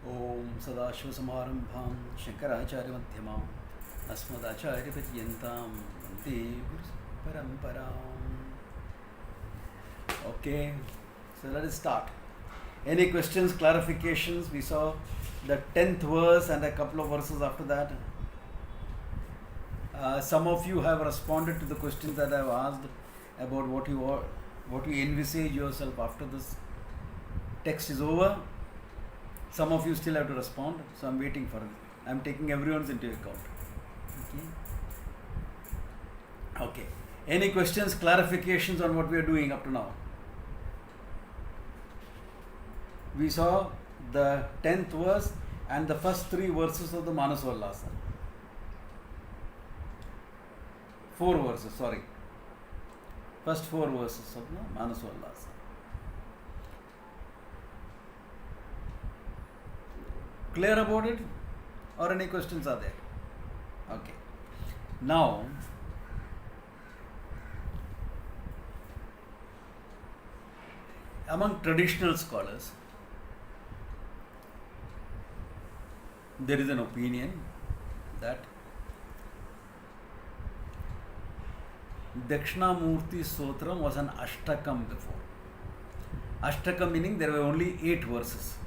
ओम सदाशिवसमारंभां शंकराचार्यमध्यमाम् अस्मदाचार्यपर्यन्तां वन्दे गुरुपरम्पराम्. Okay, so let us start. Any questions, clarifications? We saw the 10th verse and a couple of verses after that. Some of you have responded to the questions that I have asked about what you envisage yourself after this text is over. Some of you still have to respond, so I'm waiting for it. I'm taking everyone's into account. Okay. Any questions, clarifications on what we are doing up to now? We saw the 10th verse and the first 3 verses of the Manasavallasa. 4 verses, sorry. First 4 verses of the Manasavallasa. Clear about it? Or any questions are there? Okay. Now, among traditional scholars, there is an opinion that Dakshinamurti Stotram was an Ashtakam before. Ashtakam meaning there were only 8 verses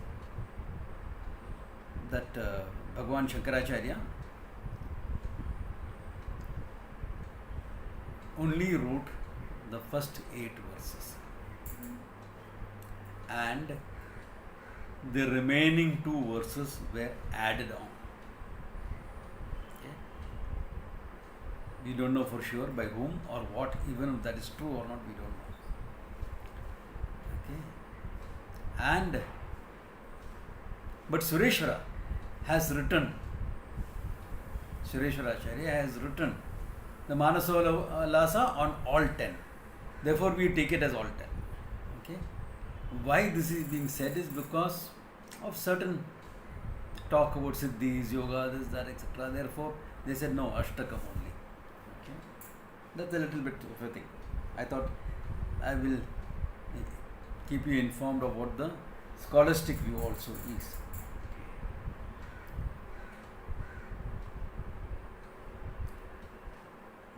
that Bhagavan Shankaracharya only wrote the first 8 verses, and the remaining 2 verses were added on. Okay. We don't know for sure by whom or what, even if that is true or not, we don't know. Okay. But Sureshwara has written, Sureshwaracharya has written the Manasavallasa on all 10. Therefore, we take it as all 10. Okay. Why this is being said is because of certain talk about Siddhis, Yoga, this, that, etc. Therefore, they said no, Ashtakam only. Okay. That's a little bit of a thing. I thought I will keep you informed of what the scholastic view also is.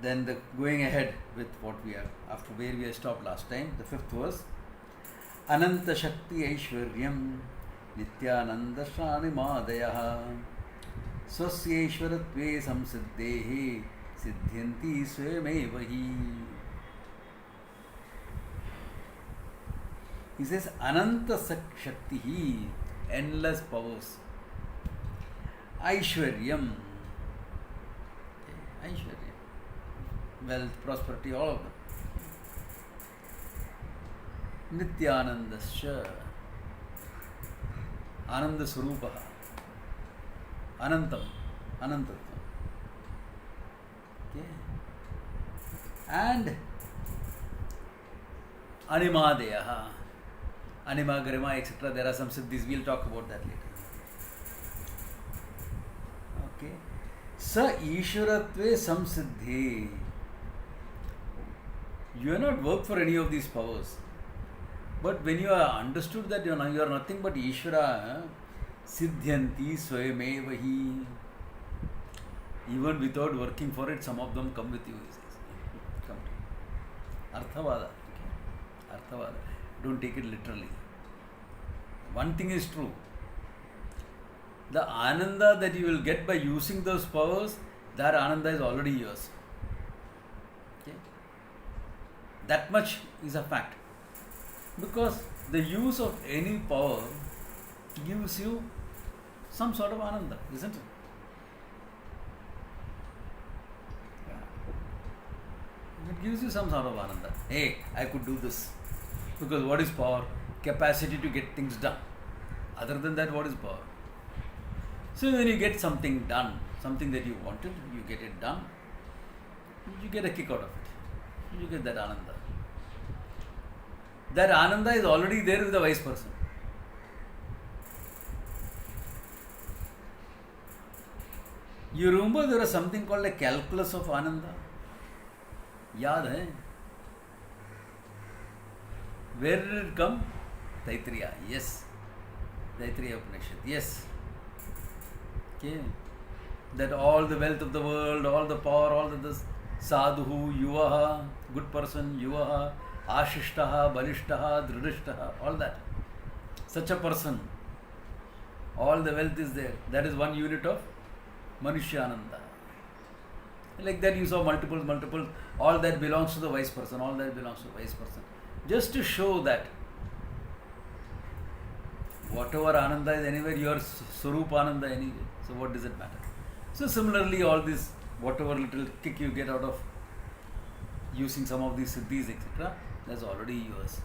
Then going ahead with what we are, after where we have stopped last time, the 5th verse. Ananta Shakti Aishwaryam Nityananda Shanimadayah Swasyaishwaratve Samsiddhehi Siddhyanti Swayamevahi. He says Ananta Shakti, endless powers. Aishwaryam, Aishwaryam, wealth, prosperity, all of them. Nityanandasya, Ananda Swarupaha, Anantam, Anantatvam. Okay. And Animadeyaha, Anima, Garima, etc. There are some siddhis, we'll talk about that later. Okay. Sa Ishwaratve Samsiddhi. You have not worked for any of these powers. But when you are understood that you are nothing but Ishvara, Siddhyanti Swayamevahi. Even without working for it, some of them come with you, he says. Come to you. Arthavada. Okay. Arthavada. Don't take it literally. One thing is true. The Ananda that you will get by using those powers, that Ananda is already yours. Okay. That much is a fact. Because the use of any power gives you some sort of Ananda, isn't it? Yeah. It gives you some sort of Ananda. Hey, I could do this. Because what is power? Capacity to get things done. Other than that, what is power? So when you get something done, something that you wanted, you get it done, you get a kick out of it. You get that Ananda. That Ananda is already there with the wise person. You remember there was something called a calculus of Ananda? Yaad hai? Where did it come? Taittiriya, yes. Taittiriya Upanishad. Yes. Okay. That all the wealth of the world, all the power, all the sadhu, yuvaha, good person, yuvaha, ashishtaha, balishtaha, dridishtaha, all that. Such a person, all the wealth is there. That is one unit of Manushyananda. Like that you saw multiples, all that belongs to the wise person, all that belongs to the wise person. Just to show that whatever Ananda is anywhere, your Swarup Ananda anywhere. So what does it matter? So similarly, all this, whatever little kick you get out of using some of these siddhis, etc., that's already yours.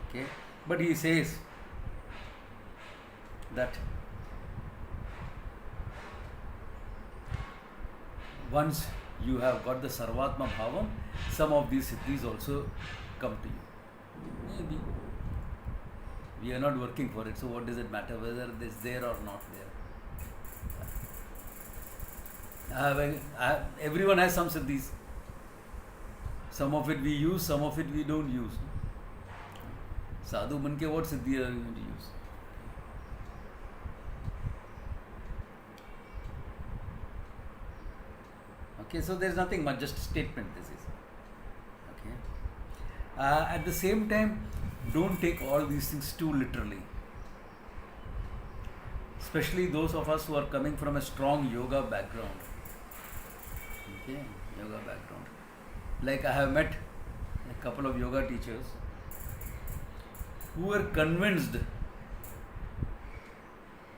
Okay, but he says that once you have got the Sarvatma Bhavam, some of these siddhis also come to you. Maybe. We are not working for it, so what does it matter whether it is there or not there? Everyone has some siddhis. Some of it we use, some of it we don't use. Sadhu Banke, what siddhi are you going to use? Okay, so there is nothing much, just statement this is. Okay. At the same time, don't take all these things too literally. Especially those of us who are coming from a strong yoga background. Okay, yoga background. Like I have met a couple of yoga teachers who were convinced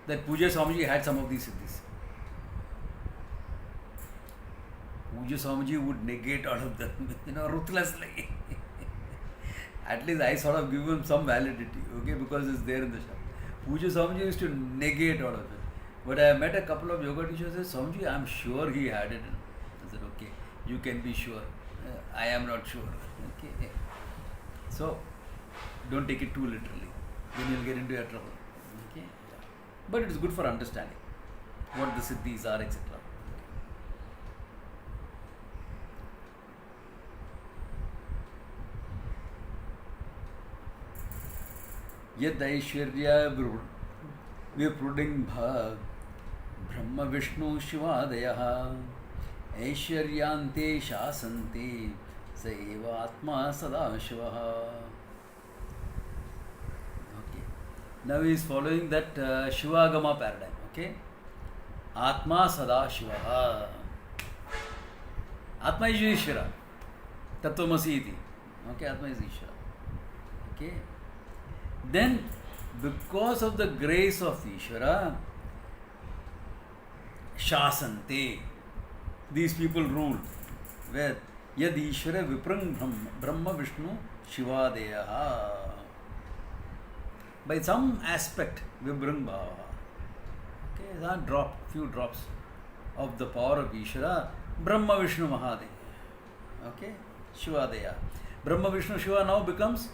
that Pujya Swamiji had some of these siddhis. Pujya Swamiji would negate all of them, ruthlessly. At least I sort of give him some validity, okay, because it's there in the shop. Pujya Swamiji used to negate all of it. But I met a couple of yoga teachers who said, Swamiji, I am sure he had it. I said, okay, you can be sure. I am not sure. Okay. So, don't take it too literally. Then you'll get into your trouble. Okay. But it is good for understanding what the siddhis are, etc. Yad Aishwarya Viprudingha Brahma Vishnu Shivadayaha Aishwaryante Shasante Saiva Atma Sada Shivaha. Okay. Now he is following that Shivagama paradigm. Okay. Atma Sada Shivaha. Atma is Ishvara. Tattvamasi iti. Okay, Atma is Ishvara. Okay. Then, because of the grace of Ishvara, Shasante, these people rule. Where Yad Ishvara Viprang Brahma Vishnu Shivadeyaha. By some aspect, Vibrang Bhava. Okay, that few drops of the power of Ishvara, Brahma Vishnu Mahadev. Okay, Shivadeya. Brahma Vishnu Shiva now becomes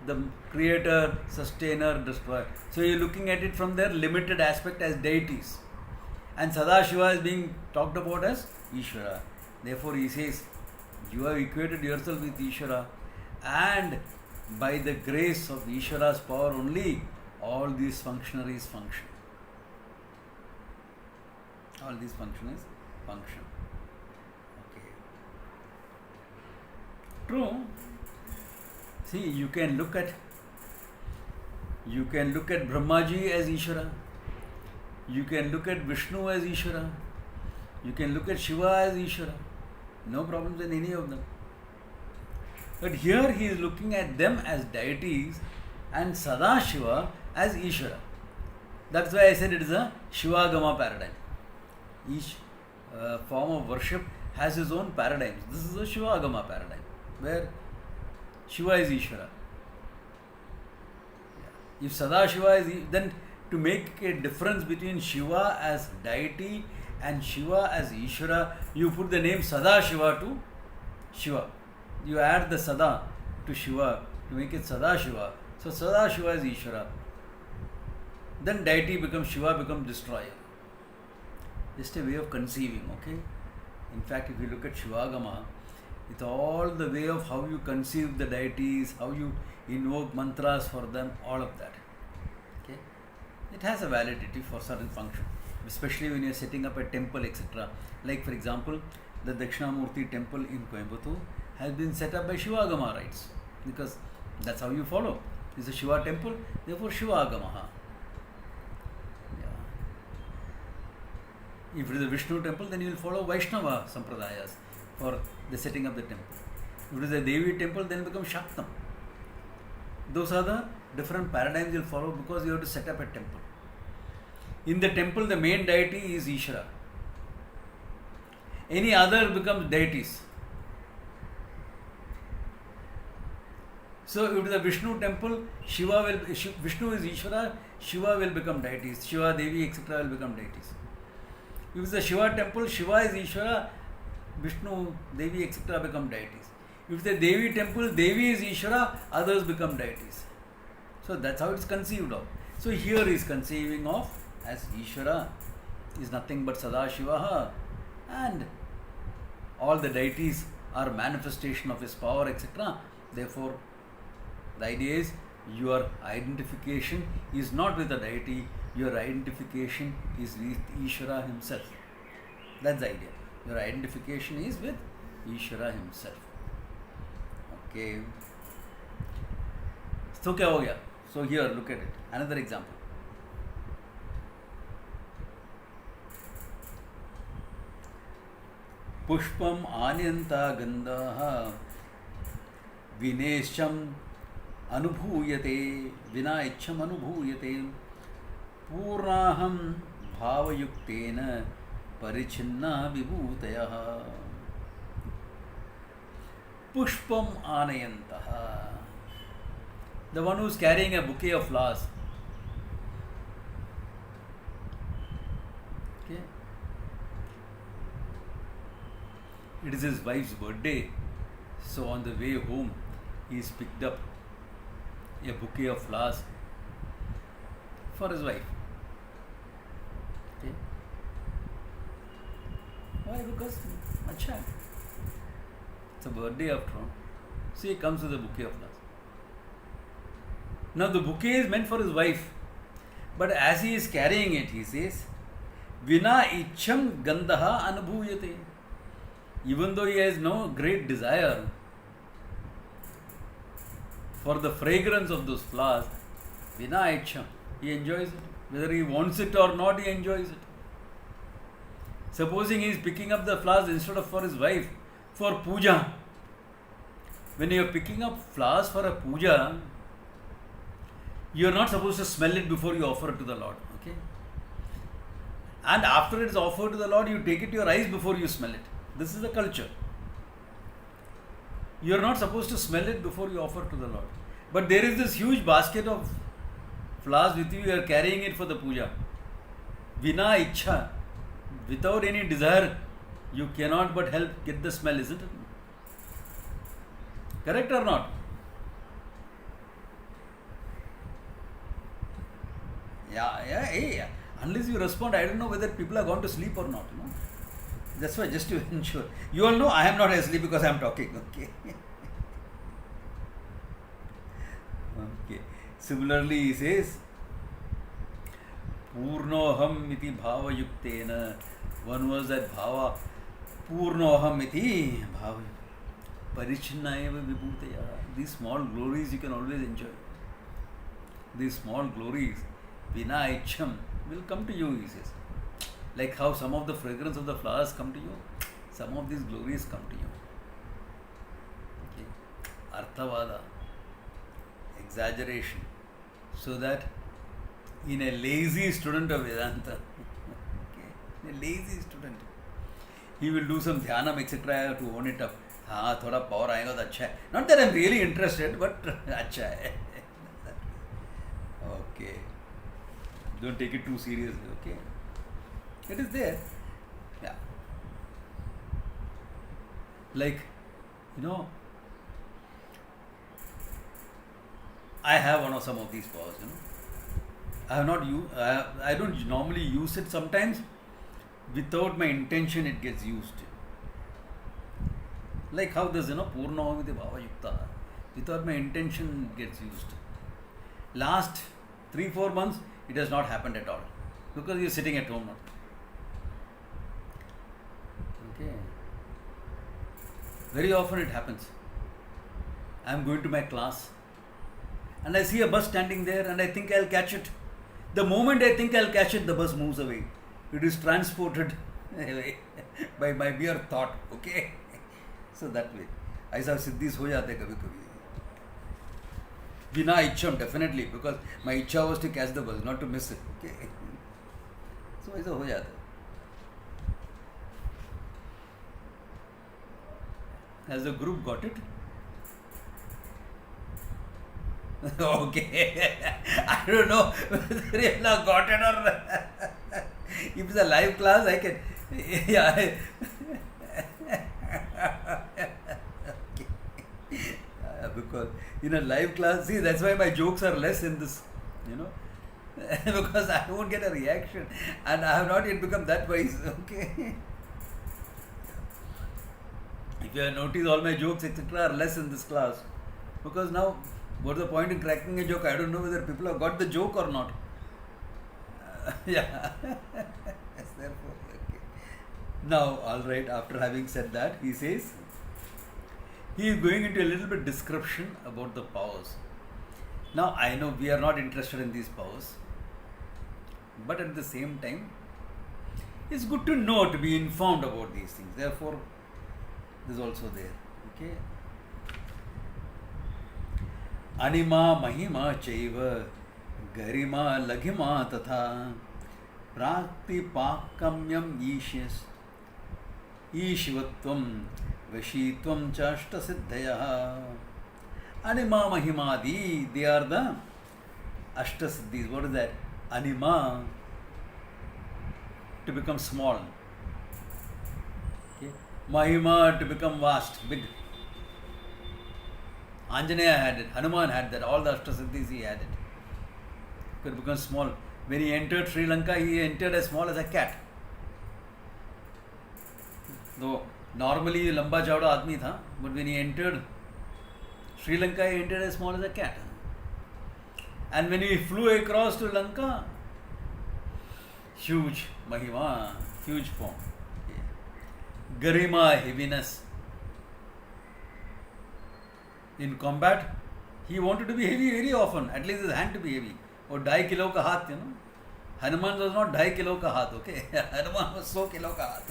the creator, sustainer, destroyer. So you're looking at it from their limited aspect as deities. And Sadashiva is being talked about as Ishvara. Therefore he says, you have equated yourself with Ishvara, and by the grace of Ishvara's power only, all these functionaries function. All these functionaries function. Okay. True. See, you can look at Brahmaji as Ishvara. You can look at Vishnu as Ishvara. You can look at Shiva as Ishvara. No problems in any of them. But here he is looking at them as deities and Sadashiva as Ishvara. That's why I said it is a Shivagama paradigm. Each form of worship has its own paradigms. This is a Shivagama paradigm, where Shiva is Ishvara. If Sadashiva is, then to make a difference between Shiva as deity and Shiva as Ishvara, you put the name Sadashiva to Shiva. You add the Sada to Shiva to make it Sadashiva. So Sadashiva is Ishvara. Then deity becomes Shiva, becomes destroyer. Just a way of conceiving, okay? In fact, if you look at Shivagama, it's all the way of how you conceive the deities, how you invoke mantras for them, all of that. Okay, it has a validity for certain function, especially when you're setting up a temple, etc. Like for example, the Dakshinamurti temple in Coimbatore has been set up by Shivagama rites, because that's how you follow. It's a Shiva temple, therefore Shivagama. If it is a Vishnu temple, then you will follow Vaishnava Sampradayas for the setting of the temple. If it is a Devi temple, then it becomes Shaktam. Those are the different paradigms you will follow, because you have to set up a temple. In the temple, the main deity is Ishvara. Any other becomes deities. So if it is a Vishnu temple, Vishnu is Ishvara, Shiva will become deities. Shiva, Devi, etc. will become deities. If it is a Shiva temple, Shiva is Ishvara, Vishnu, Devi, etc. become deities. If it is a Devi temple, Devi is Ishvara, others become deities. So that's how it's conceived of. So here he is conceiving of as Ishvara is nothing but Sadashivaha, and all the deities are manifestation of his power, etc. Therefore, the idea is your identification is not with the deity, your identification is with Ishvara himself. That's the idea. Your identification is with Ishvara himself. Okay. So क्या हो गया? So here, look at it. Another example. पुष्पम आनयन्ता गन्धः विनेशम अनुभूयते विना इच्छम अनुभूयते पूर्णाहं भावयुक्तेन परिचिन्ना विभूतयः पुष्पम आनयन्तः. The one who is carrying a bouquet of flowers. Okay. It is his wife's birthday, so on the way home he has picked up a bouquet of flowers for his wife. Okay. Why? Because acha, it's a birthday after all. So he comes with a bouquet of flowers. Now the bouquet is meant for his wife, but as he is carrying it, he says, "Vina ichham gandaha anubhuyate." Even though he has no great desire for the fragrance of those flowers, vina ichham, he enjoys it. Whether he wants it or not, he enjoys it. Supposing he is picking up the flowers instead of for his wife, for puja. When you are picking up flowers for a puja, you are not supposed to smell it before you offer it to the Lord. Okay? And after it is offered to the Lord, you take it to your eyes before you smell it. This is the culture. You are not supposed to smell it before you offer to the Lord. But there is this huge basket of flowers with you, you are carrying it for the puja. Vina ichha, without any desire, you cannot but help get the smell, isn't it? Correct or not? Yeah. Unless you respond, I don't know whether people are going to sleep or not. You know? That's why, just to ensure. You all know I am not asleep because I am talking. Okay. Okay. Similarly, he says, Purnoham iti bhava yuktena. One was that bhava. Purnoham iti bhava. Parichinnaeva vibhutaya. These small glories you can always enjoy. These small glories, vina ichham, will come to you, he says. Like how some of the fragrance of the flowers come to you, some of these glories come to you. Okay. Arthavada, exaggeration, so that in a lazy student of Vedanta, okay, a lazy student, he will do some dhyanam, etc. to own it up. हाँ थोड़ा power आएगा तो अच्छा है. Not that I'm really interested, but अच्छा है. Okay. Don't take it too seriously. Okay. It is there. Yeah. Like, I have one of some of these powers, I have not used, I don't normally use it. Sometimes without my intention it gets used. Like how this, Purnavamiti Bhava Yukta, without my intention gets used. Last 3-4 months, it has not happened at all. Because you're sitting at home now. Okay. Very often it happens. I'm going to my class and I see a bus standing there and I think I'll catch it. The moment I think I'll catch it, the bus moves away. It is transported away by my mere thought. Okay. So that way. ऐसा सिद्धीस हो जाते कभी कभी. बिना इच्छा, definitely, because my इच्छा was to catch the bus, not to miss it. Okay. So ऐसा हो जाता है. Has the group got it? Okay. I don't know whether you have not got it or if it's a live class, I can. Yeah. Because in a live class, see, that's why my jokes are less in this, because I won't get a reaction and I have not yet become that wise. Okay. If you have noticed, all my jokes, etc., are less in this class. Because now, what's the point in cracking a joke? I don't know whether people have got the joke or not. Yeah. Therefore, okay. Now, alright, after having said that, he says, he is going into a little bit description about the powers. Now, I know we are not interested in these powers. But at the same time, it's good to know, to be informed about these things. Therefore, this is also there. Okay. Anima mahima chaiva garima laghima tatha praktipakamyam ishvatvam vashitvam chashta siddhaya. Anima mahimadi, they are the ashta siddhis. What is that? Anima, to become small. Okay. Mahima, to become vast, big. Anjaneya had it, Hanuman had that, all the Ashtasiddhis he had it. Could become small. When he entered Sri Lanka, he entered as small as a cat. Though normally lamba chauda admi tha, but when he entered Sri Lanka, he entered as small as a cat. And when he flew across to Lanka, huge Mahima, huge form. Garima, heaviness. In combat, he wanted to be heavy very often, at least his hand to be heavy. Or 2.5 kilo ka haath, Hanuman was not 2.5 kilo ka haath, okay? Hanuman was 100 kilo ka haath.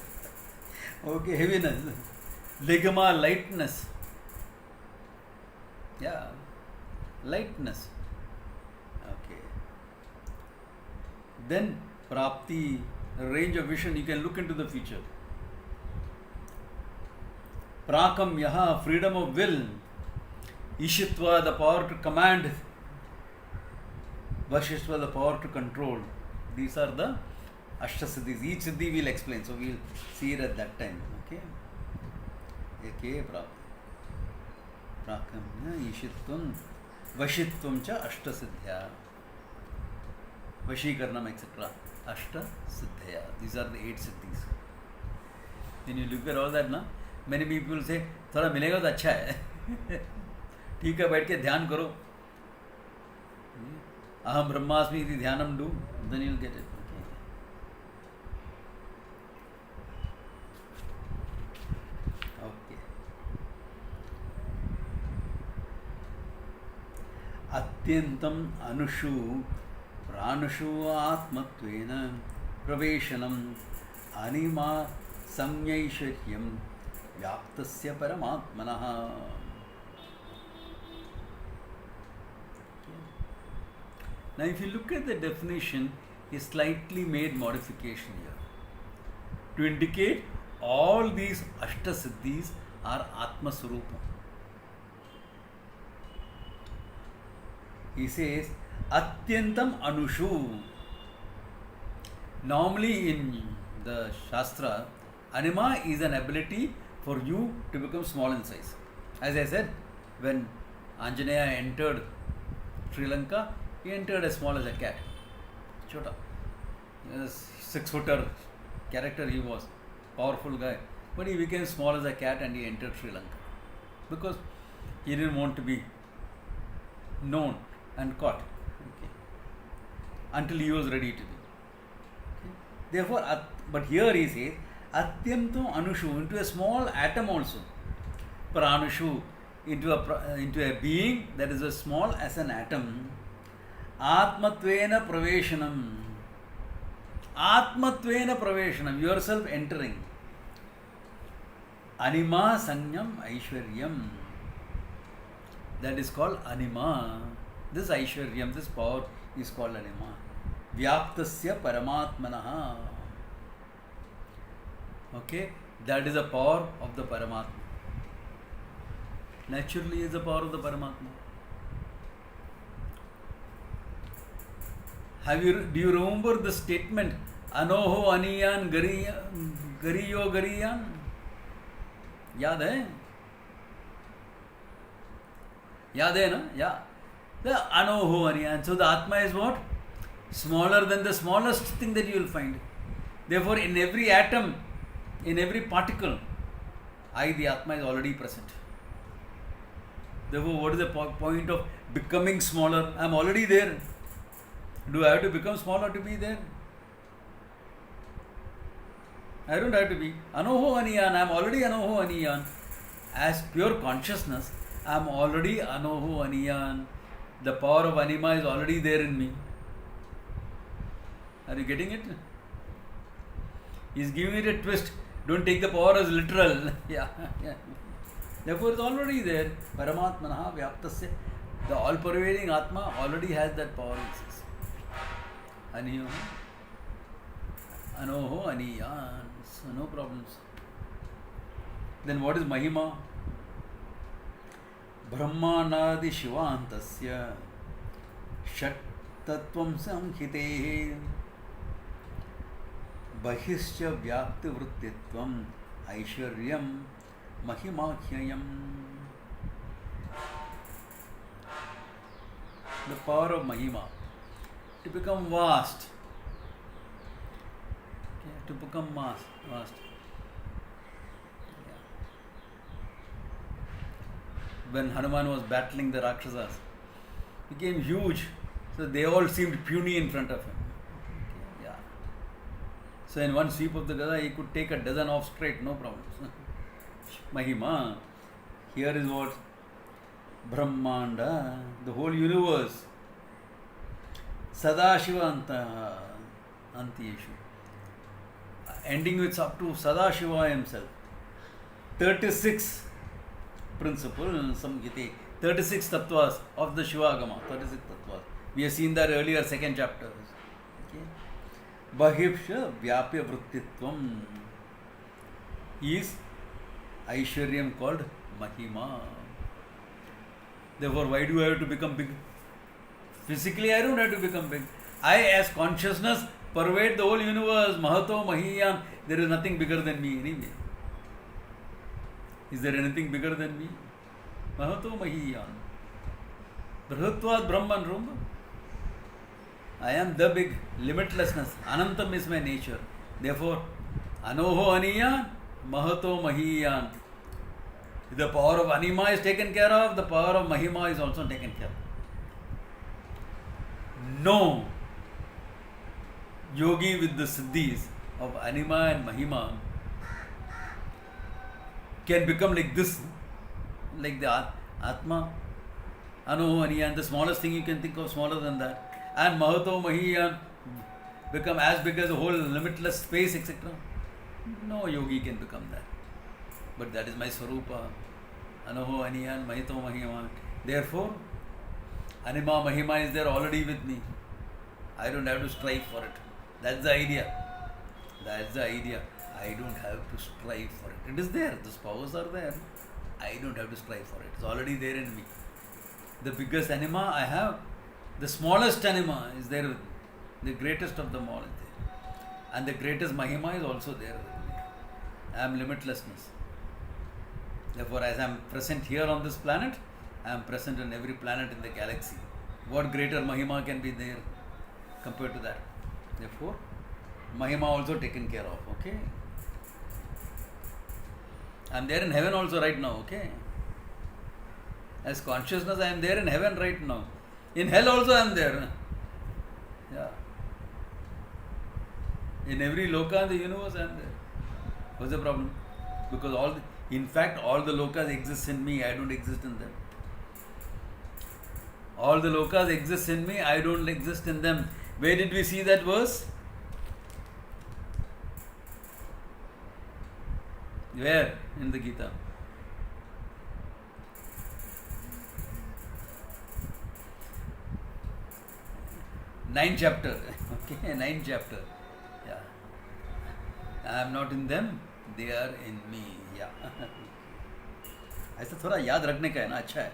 Okay, heaviness. Ligama, lightness. Yeah, lightness. Okay. Then, Prapti, range of vision, you can look into the future. Prakam yaha, freedom of will. Ishitva, the power to command. Vashishva, the power to control. These are the Ashtasiddhis. Each Siddhi we'll explain, so we'll see it at that time. Okay? Eke Prapti. Prakam, Ishitvam, Vashitvam cha Ashtasiddhya. Vashikaranam, etc. Ashtasiddhya. These are the 8 Siddhis. When you look at all that, many people say, थोड़ा मिलेगा तो अच्छा है. ठीक है, बैठ के ध्यान करो. Aham Brahmasmi iti dhyanam do, then you'll get it. Okay. Atyantam anushu pranushu atmatvena praveshanam anima samyaisharyam vyaptasya paramatmanaha. Now, if you look at the definition, he slightly made modification here to indicate all these Ashtasiddhis are Atma Swarupa. He says, Atyantam Anushu. Normally in the Shastra, Anima is an ability for you to become small in size. As I said, when Anjaneya entered Sri Lanka, he entered as small as a cat. Chota. 6-footer character he was. Powerful guy. But he became small as a cat and he entered Sri Lanka because he didn't want to be known and caught, okay, until he was ready to be. Okay. Therefore, but here he says, Atyamto Anushu, into a small atom also. Pranushu, into a being that is as small as an atom. Atmatvena praveshanam. Atmatvena praveshanam, yourself entering. Anima sanyam aishwaryam. That is called anima. This aishwaryam, this power is called anima. Vyaptasya paramatmanaha. Okay, that is the power of the Paramatma. Naturally is the power of the Paramatma. Do you remember the statement Anoho Aniyan Gariyo Gariyan? Yaad hai? Yaad hai na? Yeah. The Anoho Aniyan. So the Atma is what? Smaller than the smallest thing that you will find. Therefore, in every atom, in every particle, the Atma is already present. Therefore, what is the point of becoming smaller? I am already there. Do I have to become smaller to be there? I don't have to be. Anoho Aniyan, I am already Anoho Aniyan. As pure consciousness, I am already Anoho Aniyan. The power of Anima is already there in me. Are you getting it? He is giving it a twist. Don't take the power as literal. Yeah. Therefore, it's already there. Paramatmanaha Vyaptasya. The all-pervading Atma already has that power. Aniyo. Anoho Aniyan. So no problems. Then what is Mahima? Brahmanadi Shivantasya Shat Tattvam Samhitehe Bahischa Vyapti Vrittitvam Aishwaryam Mahimakhyayam. The power of Mahima to become vast. Okay, to become vast. Yeah. When Hanuman was battling the Rakshasas, became huge. So they all seemed puny in front of him. Okay, yeah. So in one sweep of the Gada, he could take a dozen off straight, no problems. Mahima. Here is what? Brahmanda, the whole universe. Sadashiva Antiyeshu. Ending with up to Sadashiva himself. 36 principles, 36 tattvas of the Shivagama. 36 tattvas. We have seen that earlier, second chapter. Okay. Bahipsha Vyapya Vrittitvam is Aishwaryam called Mahima. Therefore, why do I have to become big? Physically, I don't have to become big. I, as consciousness, pervade the whole universe. Mahato Mahiyan. There is nothing bigger than me anyway. Is there anything bigger than me? Mahato Mahiyan. Brahatvad Brahman Rumba. I am the big limitlessness. Anantam is my nature. Therefore, Anoho Aniyan, Mahato Mahiyan. The power of Anima is taken care of, the power of Mahima is also taken care of. No yogi with the siddhis of Anima and Mahima can become like this, like the Atma, Anoho Aniyan, the smallest thing you can think of smaller than that, and Mahato Mahiyan become as big as a whole limitless space, etc. No yogi can become that. But that is my Swarupa. Anoho Aniyan, Mahito Mahima. Therefore, Anima Mahima is there already with me. I don't have to strive for it. That's the idea. That's the idea. I don't have to strive for it. It is there. Those powers are there. I don't have to strive for it. It's already there in me. The biggest anima I have, the smallest anima is there with me. The greatest of them all is there. And the greatest Mahima is also there with me. I am limitlessness. Therefore, as I am present here on this planet, I am present in every planet in the galaxy. What greater Mahima can be there compared to that? Therefore, Mahima also taken care of. Okay? I'm there in heaven also right now, okay? As consciousness, I am there in heaven right now. In hell also I am there. Yeah. In every loka in the universe I am there. What's the problem? Because in fact, all the lokas exist in me, I don't exist in them. All the lokas exist in me, I don't exist in them. Where did we see that verse? Where? In the Gita. Ninth chapter. Okay, ninth chapter. Yeah. I am not in them, they are in me. Yeah. ऐसा थोड़ा याद रखने का है ना, अच्छा है.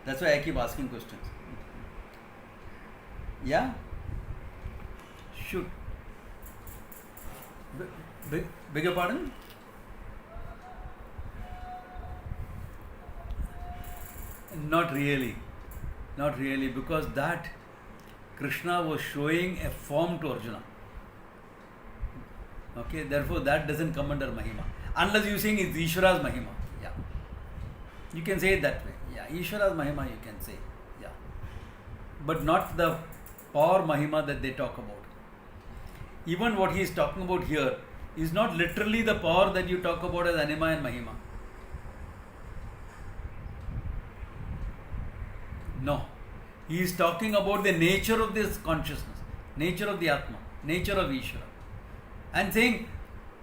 That's why I keep asking questions. Yeah? Shoot. Beg your pardon? Not really. Not really, because that Krishna was showing a form to Arjuna. Okay, therefore that doesn't come under Mahima. Unless you saying it's Ishvara's Mahima. Yeah. You can say it that way. Yeah, Ishvara's Mahima you can say. Yeah. But not the power Mahima that they talk about. Even what he is talking about here is not literally the power that you talk about as Anima and Mahima. No. He is talking about the nature of this consciousness, nature of the Atma, nature of Ishvara. And saying,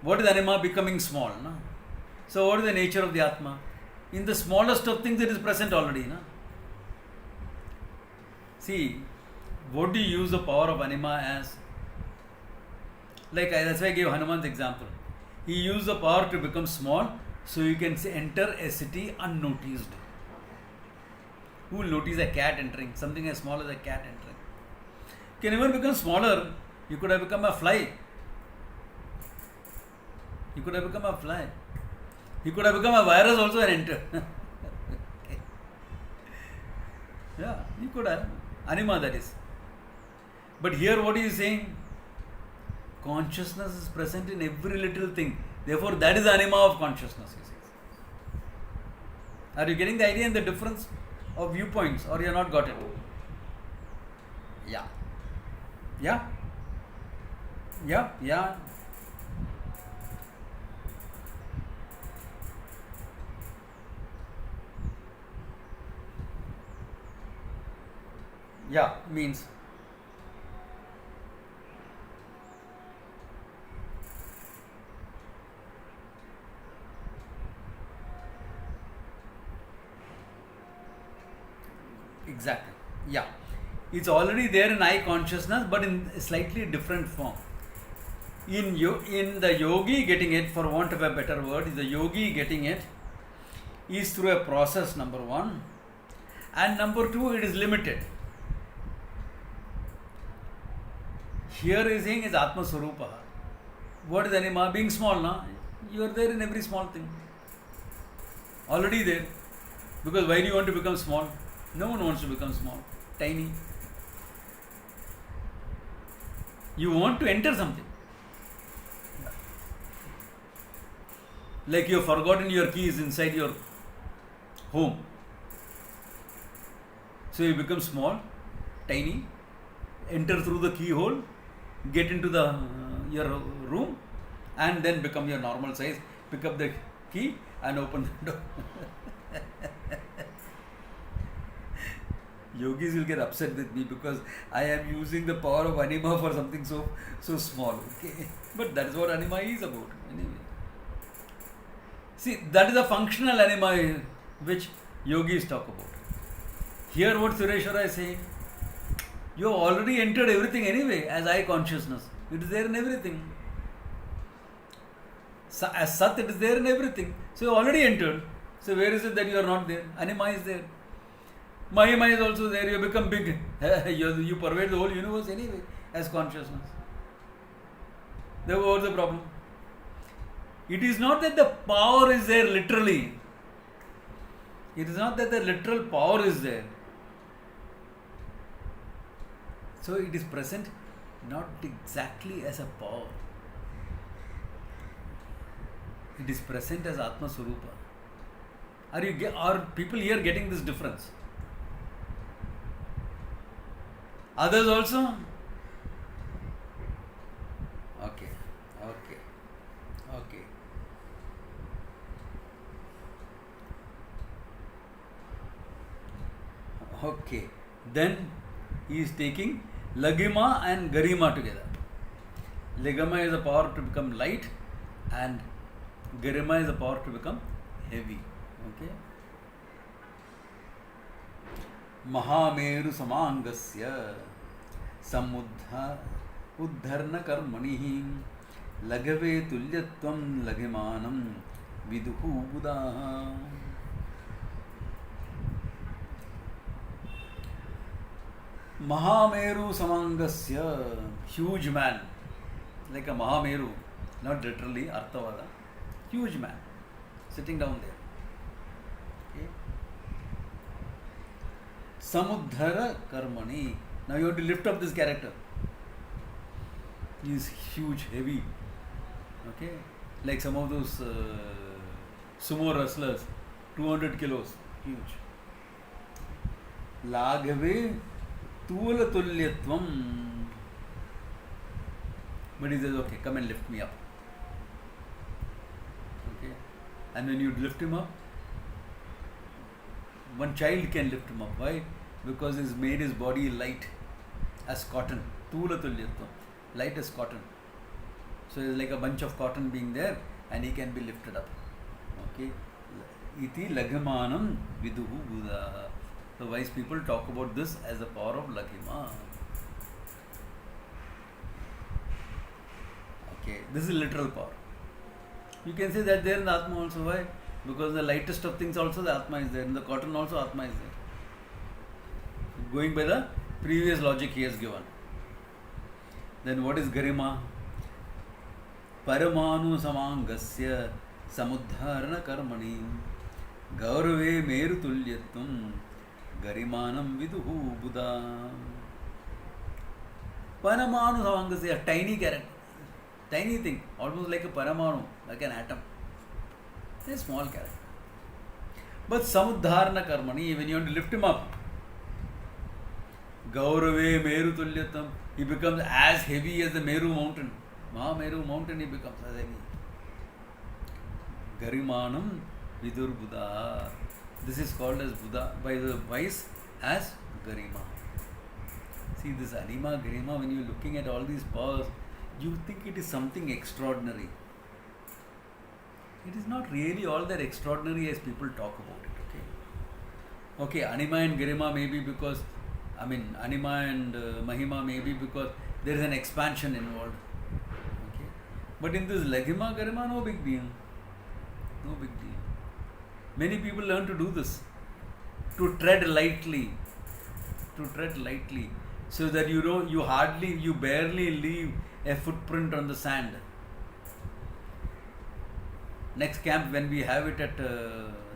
what is Anima becoming small? No? So what is the nature of the Atma? In the smallest of things it is present already. No? See, what do you use the power of Anima as? Like that's why I gave Hanuman's example. He used the power to become small so you can enter a city unnoticed. Who will notice a cat entering? Something as small as a cat entering. Can even become smaller. You could have become a fly. You could have become a fly. You could have become a virus also and enter. Okay. Yeah, you could have. Anima, that is. But here what he is saying? Consciousness is present in every little thing. Therefore, that is the Anima of consciousness, he says. Are you getting the idea and the difference of viewpoints, or you have not got it? Yeah. Yeah? Yeah? Yeah? Yeah, means exactly. Yeah. It's already there in I consciousness, but in a slightly different form. In the yogi getting it, for want of a better word, is the yogi getting it is through a process, number one. And number two, it is limited. Here is saying is Atma Swarupa. What is Anima? Being small, na? You are there in every small thing. Already there. Because why do you want to become small? No one wants to become small. Tiny. You want to enter something. Like you have forgotten your keys inside your home. So you become small, tiny, enter through the keyhole, get into the your room, and then become your normal size. Pick up the key and open the door. Yogis will get upset with me because I am using the power of Anima for something so small. Okay, but that is what Anima is about anyway. See, that is a functional Anima which yogis talk about. Here, what Sureshwara is saying, you have already entered everything anyway as I consciousness. It is there in everything. As Sat, it is there in everything. So you already entered. So where is it that you are not there? Anima is there. Mahima is also there. You become big. You pervade the whole universe anyway as consciousness. Therefore, what's the problem? It is not that the power is there literally. It is not that the literal power is there. So it is present not exactly as a power. It is present as Atma Swarupa. Are people here getting this difference? Others also? Okay, okay, okay. Okay. Then he is taking Lagima and Garima together. Lagima is a power to become light, and Garima is a power to become heavy. Okay. Mahameru Samangasya Samudha Uddharna Karmanihi Lagave Tulyatvam Lagimanam Viduhu Buddha. Mahameru Samangasya, huge man, like a Mahameru, not literally, Arthavada, huge man, sitting down there. Okay. Samudhara Karmani. Now you have to lift up this character. He is huge, heavy. Okay. Like some of those sumo wrestlers, 200 kilos, huge. Laghave Tula Tulyatvam. But he says, okay, come and lift me up. Okay. And when you lift him up, one child can lift him up. Why? Because he's made his body light as cotton. Tula Tulyatvam. Light as cotton. So it's like a bunch of cotton being there, and he can be lifted up. Okay. Iti Laghimanam Viduhu Buddha. The wise people talk about this as the power of Laghima. Okay, this is literal power. You can say that there in the Atma also. Why? Because the lightest of things also the Atma is there. In the cotton also Atma is there. Going by the previous logic he has given. Then what is Garima? Paramanu Samangasya Samudharana Karmani Gaurave Meru Tulyatvam Garimanam Viduhu Buddha. Paramanu Samangasya, a tiny character, tiny thing, almost like a Paramanu, like an atom. It's a small character. But Samudharana Karmani, when you want to lift him up, Gaurave Meru Tulyatvam, he becomes as heavy as the Meru mountain. Mahameru mountain he becomes as heavy. Garimanam Vidur Buddha. This is called as Buddha by the wise as Garima. See this Anima, Garima, when you are looking at all these powers, you think it is something extraordinary. It is not really all that extraordinary as people talk about it. Okay, Anima and Garima may be because, Anima and Mahima may be because there is an expansion involved. Okay, but in this Laghima, Garima, no big deal. No big deal. Many people learn to do this, to tread lightly, so that you barely leave a footprint on the sand. Next camp, when we have it at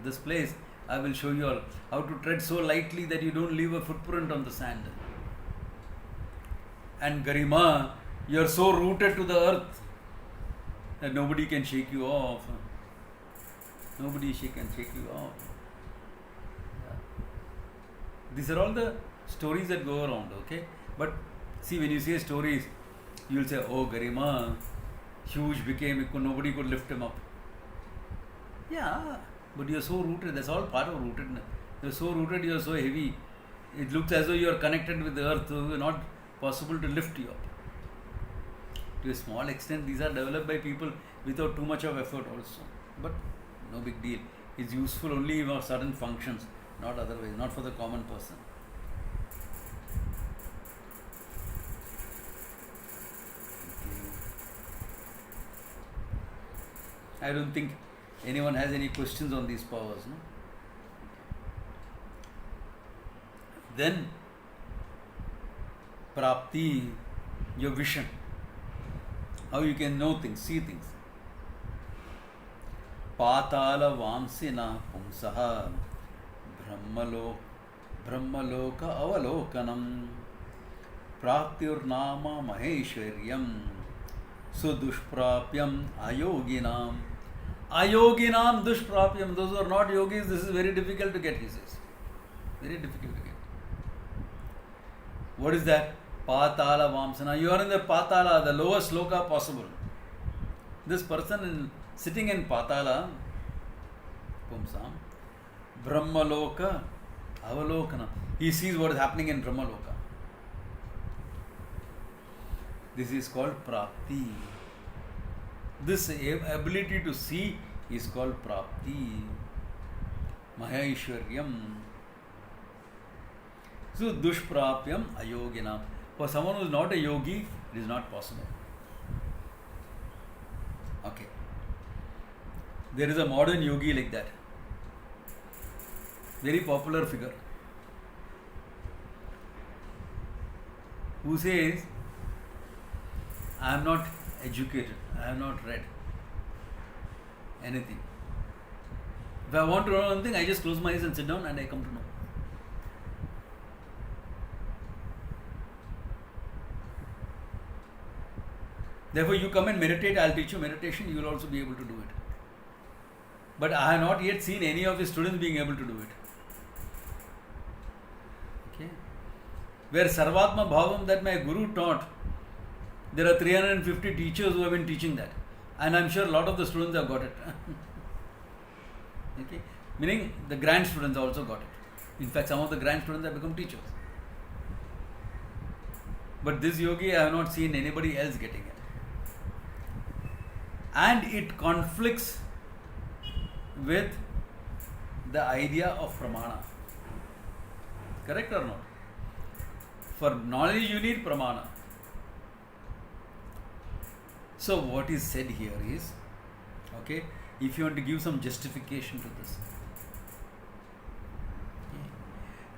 this place, I will show you all how to tread so lightly that you don't leave a footprint on the sand. And Garima, you are so rooted to the earth that nobody can shake you off. Nobody can shake you off. Yeah. These are all the stories that go around, okay? But see, when you say stories, you will say, oh, Garima, huge became, nobody could lift him up. Yeah, but you are so rooted, that's all part of rootedness. You are so rooted, you are so heavy. It looks as though you are connected with the earth, so it is not possible to lift you up. To a small extent, these are developed by people without too much of effort also. But no big deal. It's useful only for certain functions, not otherwise, not for the common person. I don't think anyone has any questions on these powers. No? Then, Prapti, your vision. How you can know things, see things. Patala Vamsina Pumsaha Brahmaloka Avalokanam Pratyurnama Maheshwaryam Sudushprapyam Ayoginam Ayoginam dushprapyam. Those who are not yogis, this is very difficult to get, he says. Very difficult to get. What is that? Patala Vamsana. You are in the Patala, the lowest loka possible. This person sitting in Patala, Pumsam, Brahmaloka, Avalokana. He sees what is happening in Brahmaloka. This is called Prapti. This ability to see is called Prapti. Mahaishwaryam. So, Dushprapyam Ayogina. For someone who is not a yogi, it is not possible. Okay. There is a modern yogi like that. Very popular figure. Who says, I am not educated, I have not read anything. If I want to know something, I just close my eyes and sit down and I come to know. Therefore, you come and meditate, I'll teach you meditation, you will also be able to do it. But I have not yet seen any of his students being able to do it. Okay? Where Sarvatma Bhavam that my Guru taught, there are 350 teachers who have been teaching that. And I'm sure a lot of the students have got it. Okay? Meaning the grand students also got it. In fact, some of the grand students have become teachers. But this yogi, I have not seen anybody else getting it. And it conflicts with the idea of pramana. Correct or not? For knowledge you need pramana. So what is said here is, okay, if you want to give some justification to this,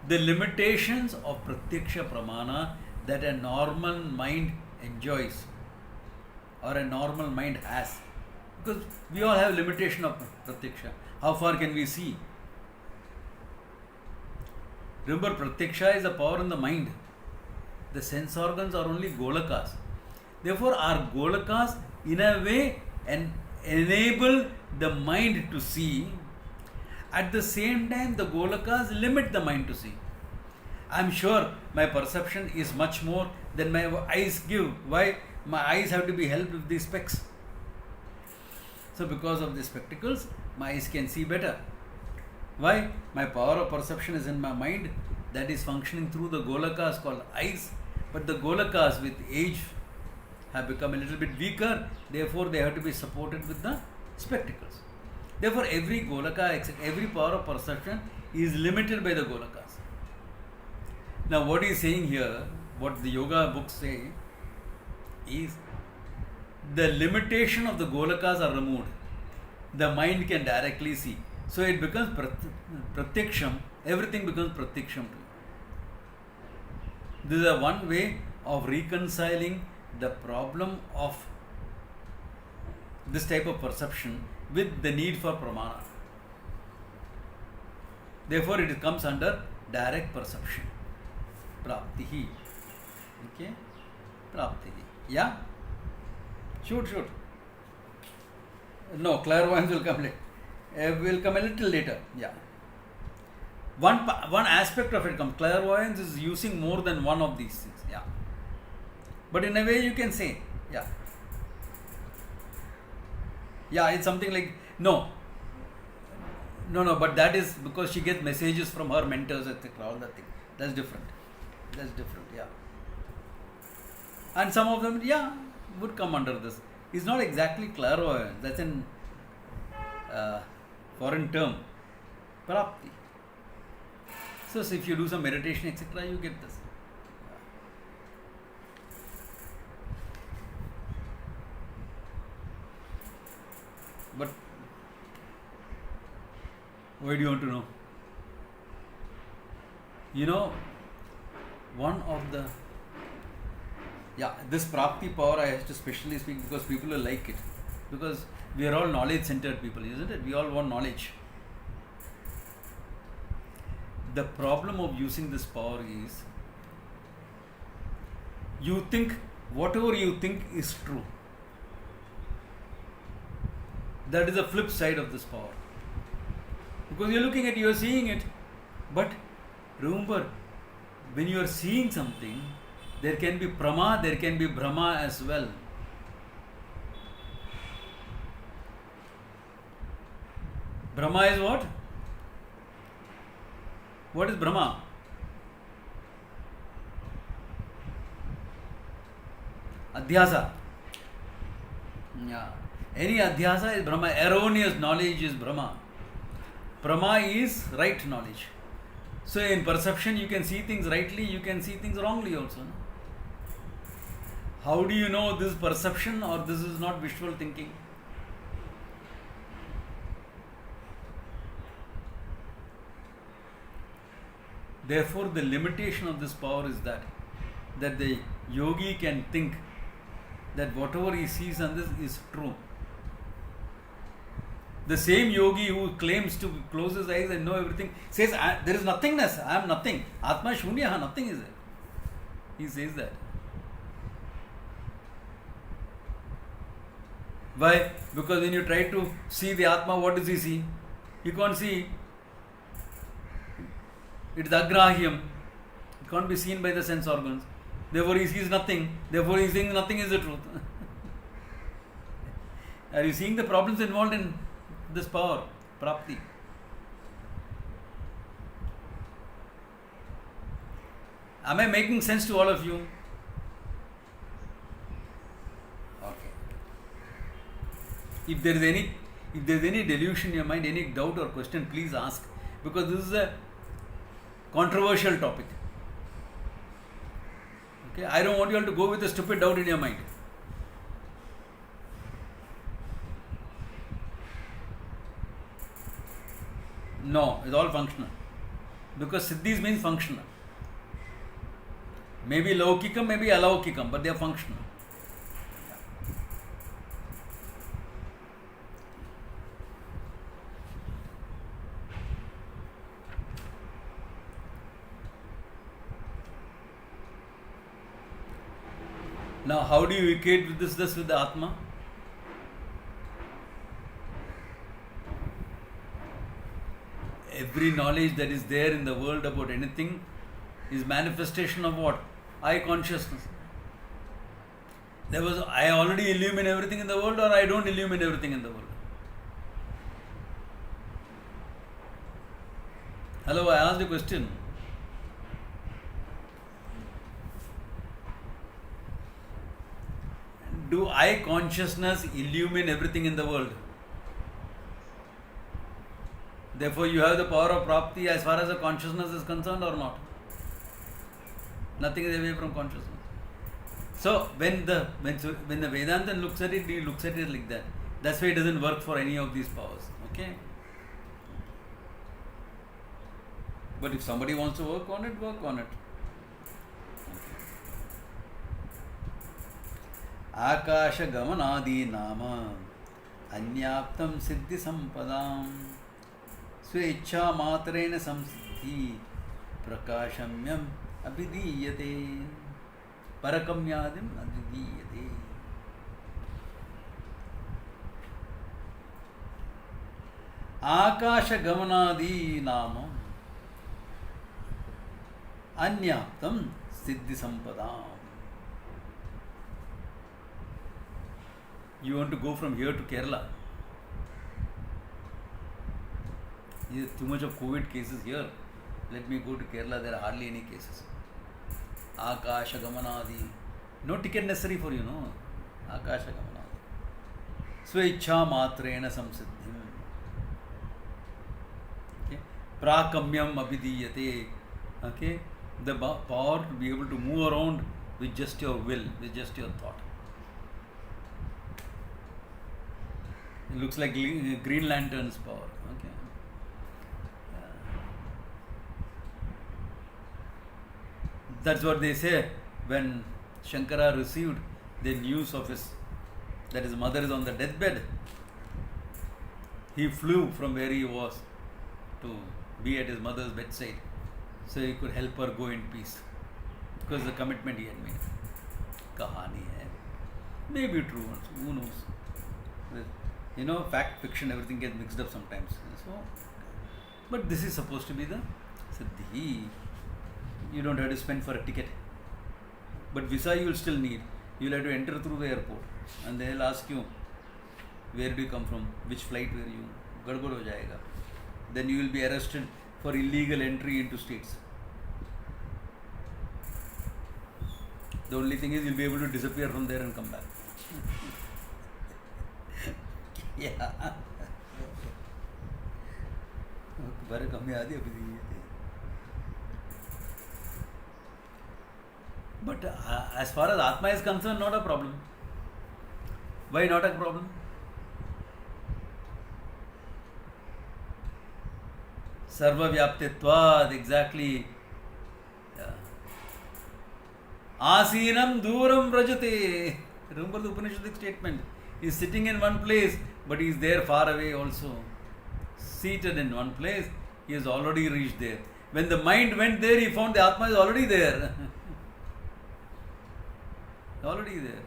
the limitations of pratyaksha pramana that a normal mind enjoys or a normal mind has, because we all have limitation of pratyaksha. How far can we see? Remember, pratyaksha is a power in the mind. The sense organs are only golakas. Therefore, our golakas in a way enable the mind to see. At the same time, the golakas limit the mind to see. I am sure my perception is much more than my eyes give. Why? My eyes have to be helped with these specs. So because of the spectacles, my eyes can see better. Why? My power of perception is in my mind, that is functioning through the golakas called eyes. But the golakas with age have become a little bit weaker, therefore they have to be supported with the spectacles. Therefore every golaka, every power of perception is limited by the golakas. Now what he is saying here, what the yoga books say, is the limitation of the golakas are removed. The mind can directly see. So it becomes pratyaksham, everything becomes pratyaksham to you. This is one way of reconciling the problem of this type of perception with the need for pramana. Therefore it comes under direct perception. Praptihi. Okay? Praptihi. Yeah? Shoot. No, clairvoyance will come later. Will come a little later. Yeah. One aspect of it comes. Clairvoyance is using more than one of these things. Yeah. But in a way you can say, yeah. Yeah, it's something like, no, but that is because she gets messages from her mentors, etc. All that thing. That's different, yeah. And some of them, yeah, would come under this. It's not exactly clairvoyance, that's an foreign term. Prapti. So if you do some meditation, etc., you get this. But why do you want to know? You know, one of the, this Prapti power I have to specially speak because people will like it. Because we are all knowledge-centered people, isn't it? We all want knowledge. The problem of using this power is, you think, whatever you think is true. That is the flip side of this power. Because you're looking at, you're seeing it. But remember, when you are seeing something, there can be prama, there can be brahma as well. Brahma is what? What is Brahma? Adhyasa. Yeah. Any adhyasa is Brahma. Erroneous knowledge is Brahma. Brahma is right knowledge. So in perception you can see things rightly, you can see things wrongly also. No? How do you know this is perception or this is not visual thinking? Therefore, the limitation of this power is that the yogi can think that whatever he sees on this is true. The same yogi who claims to close his eyes and know everything says, there is nothingness, I am nothing. Atma Shunyaha, nothing is there. He says that. Why? Because when you try to see the Atma, what does he see? He can't see. It is agrahyam. It can't be seen by the sense organs. Therefore he sees nothing. Therefore he is saying nothing is the truth. Are you seeing the problems involved in this power, prapti? Am I making sense to all of you? Okay. If there is any delusion in your mind, any doubt or question, please ask, because this is a controversial topic. Okay, I don't want you all to go with a stupid doubt in your mind. No, it's all functional. Because siddhis means functional. Maybe laukikam, maybe alaukikam, but they are functional. Now, how do you equate with this with the Atma? Every knowledge that is there in the world about anything is manifestation of what? I consciousness. I already illumine everything in the world, or I don't illumine everything in the world. Hello, I asked a question. Do I consciousness illumine everything in the world? Therefore, you have the power of prapti as far as the consciousness is concerned or not? Nothing is away from consciousness. So, when the Vedanta looks at it, he looks at it like that. That's why it doesn't work for any of these powers. Okay? But if somebody wants to work on it, work on it. Akasha gamanadi nama anyaptam siddhi sampadam swecha matrena samsiddhi prakashamyam abhidiyate parakamyadim abhidiyate. Akasha gamanadi nama anyaptam siddhi sampadam. You want to go from here to Kerala. There is too much of COVID cases here. Let me go to Kerala. There are hardly any cases. Akasha gamanadi. No ticket necessary for you, no. Akasha gamanadi. Swecha matrena samsiddhim. Okay. Prakamyam abhidiyate. Okay. The power to be able to move around with just your will, with just your thought. It looks like Green Lantern's power. Okay. That's what they say when Shankara received the news of that his mother is on the deathbed. He flew from where he was to be at his mother's bedside so he could help her go in peace, because the commitment he had made. Kahani hai. Maybe true, who knows? Fact, fiction, everything gets mixed up sometimes. So, but this is supposed to be the Siddhi. You don't have to spend for a ticket. But visa you will still need. You will have to enter through the airport. And they will ask you, where do you come from? Which flight were you? Gadbad ho jayega. Then you will be arrested for illegal entry into states. The only thing is you'll be able to disappear from there and come back. Yeah. Very कम याद है अभी. But as far as Atma is concerned, not a problem. Why not a problem? Sarva Vyaptitvad, exactly. Yeah. Asinam Duram Vrajate. Remember the Upanishadic statement. He is sitting in one place, but he is there far away also. Seated in one place, he has already reached there. When the mind went there, he found the Atma is already there. Already there.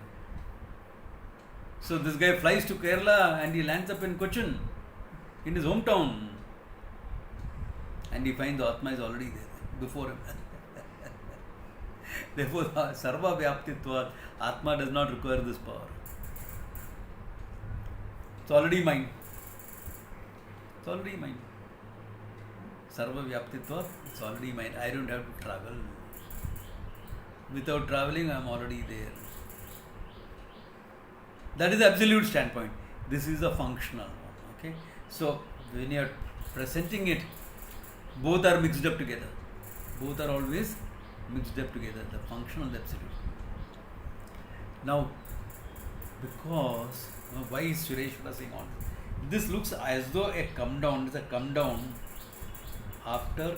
So this guy flies to Kerala and he lands up in Cochin, in his hometown. And he finds the Atma is already there, before him. Therefore, Sarva Vyaptitva, Atma does not require this power. It's already mine. It's already mine. Sarva Vyaptitva, it's already mine. I don't have to travel. Without traveling, I am already there. That is the absolute standpoint. This is a functional one. Okay? So, when you are presenting it, both are mixed up together. Both are always mixed up together. The functional and the absolute. Now, because, why is Sureshwara saying all this? This looks as though a come down. It's a come down after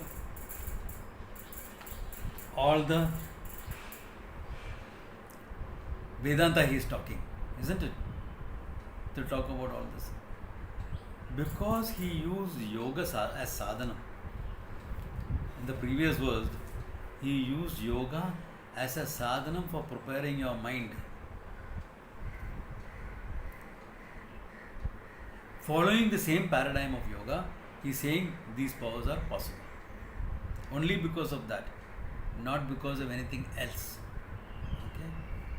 all the Vedanta he is talking, isn't it? To talk about all this. Because he used yoga as sadhana. In the previous verse, he used yoga as a sadhana for preparing your mind. Following the same paradigm of yoga, he is saying these powers are possible. Only because of that, not because of anything else. Okay?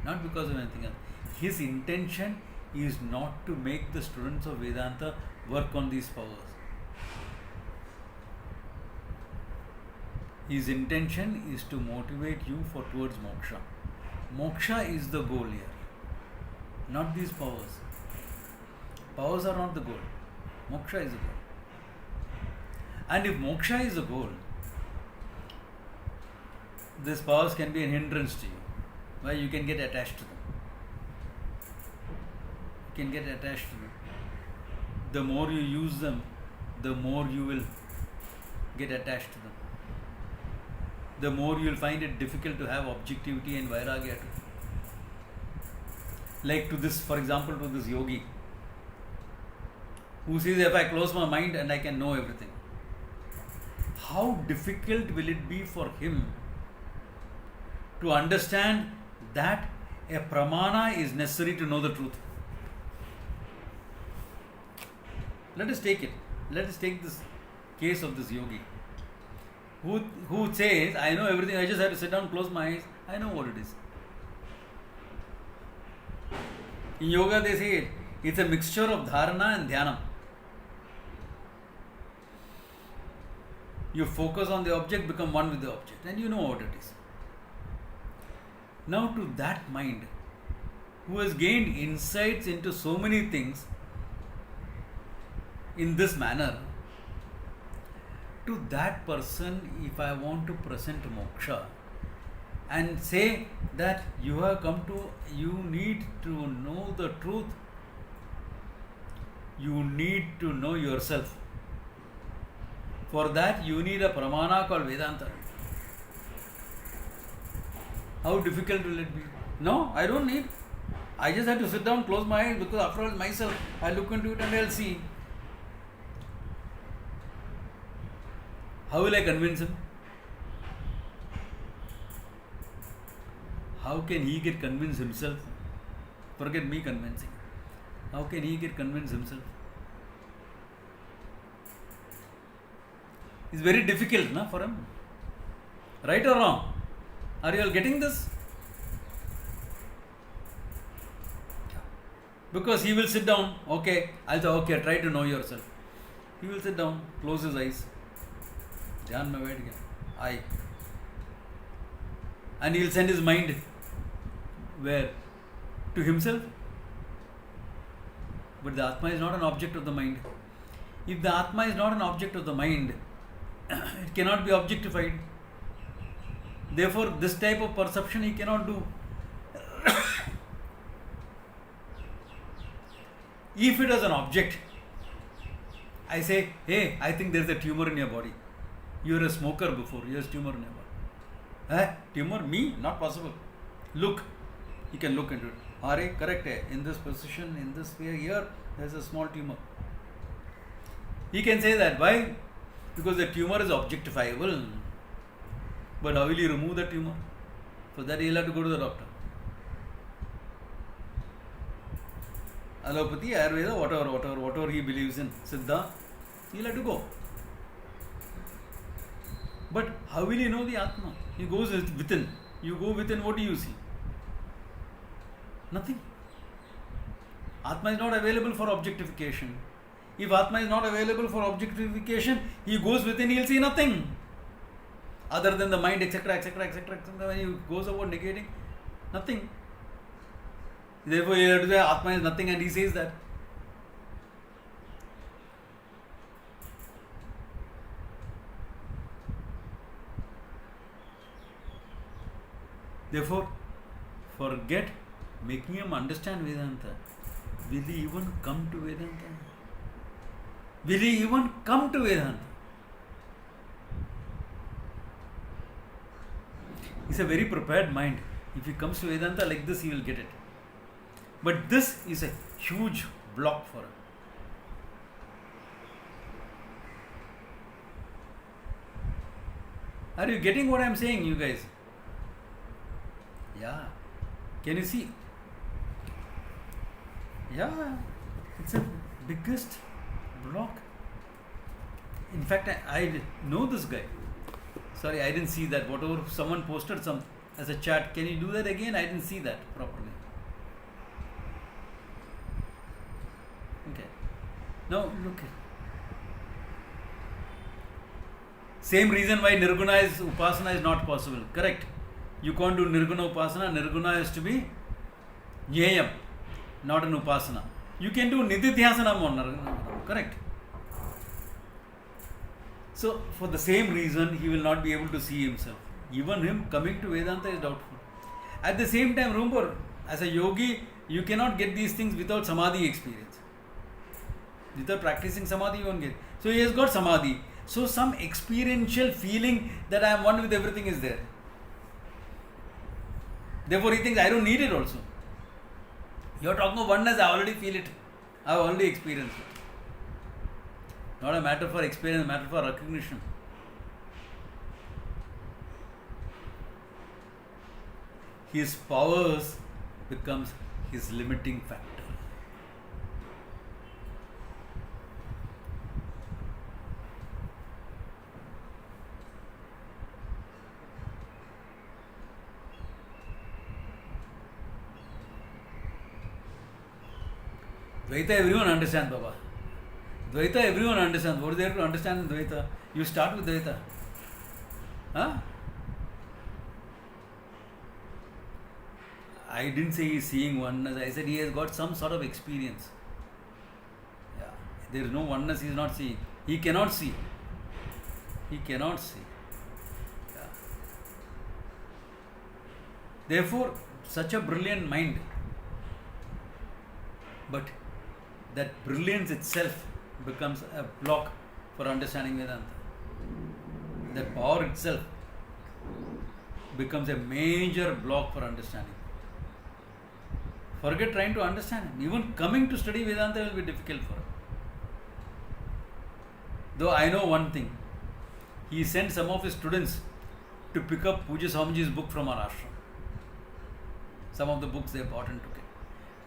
Not because of anything else. His intention is not to make the students of Vedanta work on these powers. His intention is to motivate you towards moksha. Moksha is the goal here, not these powers. Powers are not the goal. Moksha is the goal. And if moksha is the goal, these powers can be a hindrance to you. Why? You can get attached to them. You can get attached to them. The more you use them, the more you will get attached to them. The more you will find it difficult to have objectivity and vairagya. Like to this, for example, to this yogi who says, if I close my mind and I can know everything. How difficult will it be for him to understand that a pramana is necessary to know the truth? Let us take it. Let us take this case of this yogi who says, I know everything, I just have to sit down, close my eyes, I know what it is. In yoga they say it's a mixture of dharana and dhyanam. You focus on the object, become one with the object, and you know what it is. Now to that mind, who has gained insights into so many things in this manner, to that person, if I want to present moksha and say that you have come to, you need to know the truth, you need to know yourself. For that, you need a pramana called Vedanta. How difficult will it be? No, I don't need. I just have to sit down, close my eyes, because after all, myself, I look into it and I'll see. How will I convince him? How can he get convinced himself? Forget me convincing. How can he get convinced himself? It's very difficult, na, for him. Right or wrong? Are you all getting this? Because he will sit down, okay, I'll say, okay, try to know yourself. He will sit down, close his eyes. Dhyan mein baith gaya. I. And he'll send his mind where? To himself. But the Atma is not an object of the mind. If the Atma is not an object of the mind, it cannot be objectified. Therefore, this type of perception he cannot do. If it is an object, I say, hey, I think there is a tumor in your body. You were a smoker before, there is a tumor in your body. Tumor? Me? Not possible. Look. You can look into it. Are correct? In this position, in this sphere here, there is a small tumor. He can say that. Why? Because the tumor is objectifiable. But how will he remove the tumor? For that he will have to go to the doctor. Allopathy, Ayurveda, whatever he believes in, Siddha, he will have to go. But how will he know the Atma? He goes within. You go within, what do you see? Nothing. Atma is not available for objectification. If Atma is not available for objectification, he goes within, he will see nothing. Other than the mind, etc., etc., etc., etc. When he goes about negating, nothing. Therefore, you have to say Atma is nothing, and he says that. Therefore, forget making him understand Vedanta. Will he even come to Vedanta? Will he even come to Vedanta? He's a very prepared mind. If he comes to Vedanta like this, he will get it. But this is a huge block for him. Are you getting what I am saying, you guys? Yeah. Can you see? Yeah. It's a biggest block. In fact, I know this guy. Sorry, I didn't see that. Whatever someone posted some as a chat. Can you do that again? I didn't see that properly. Okay. Now look. Same reason why Nirguna is Upasana is not possible. Correct. You can't do Nirguna Upasana. Nirguna has to be Jnayam, not an Upasana. You can do Nididhyasana on Nirguna. Correct. So, for the same reason, he will not be able to see himself. Even him coming to Vedanta is doubtful. At the same time, remember, as a yogi, you cannot get these things without Samadhi experience. Without practicing Samadhi, you won't get. So, he has got Samadhi. So, some experiential feeling that I am one with everything is there. Therefore, he thinks, I don't need it also. You are talking of oneness, I already feel it. I have already experienced it. Not a matter for experience, a matter for recognition. His powers becomes his limiting factor. Dvaita, everyone understands, Baba. Dvaita, everyone understands. What is there to understand in Dvaita? You start with Dvaita. Huh? I didn't say he is seeing oneness. I said he has got some sort of experience. Yeah. There is no oneness he is not seeing. He cannot see. He cannot see. Yeah. Therefore, such a brilliant mind. But that brilliance itself becomes a block for understanding Vedanta. That power itself becomes a major block for understanding. Forget trying to understand him. Even coming to study Vedanta will be difficult for him. Though I know one thing. He sent some of his students to pick up Pujya Swamiji's book from our ashram. Some of the books they bought and took it.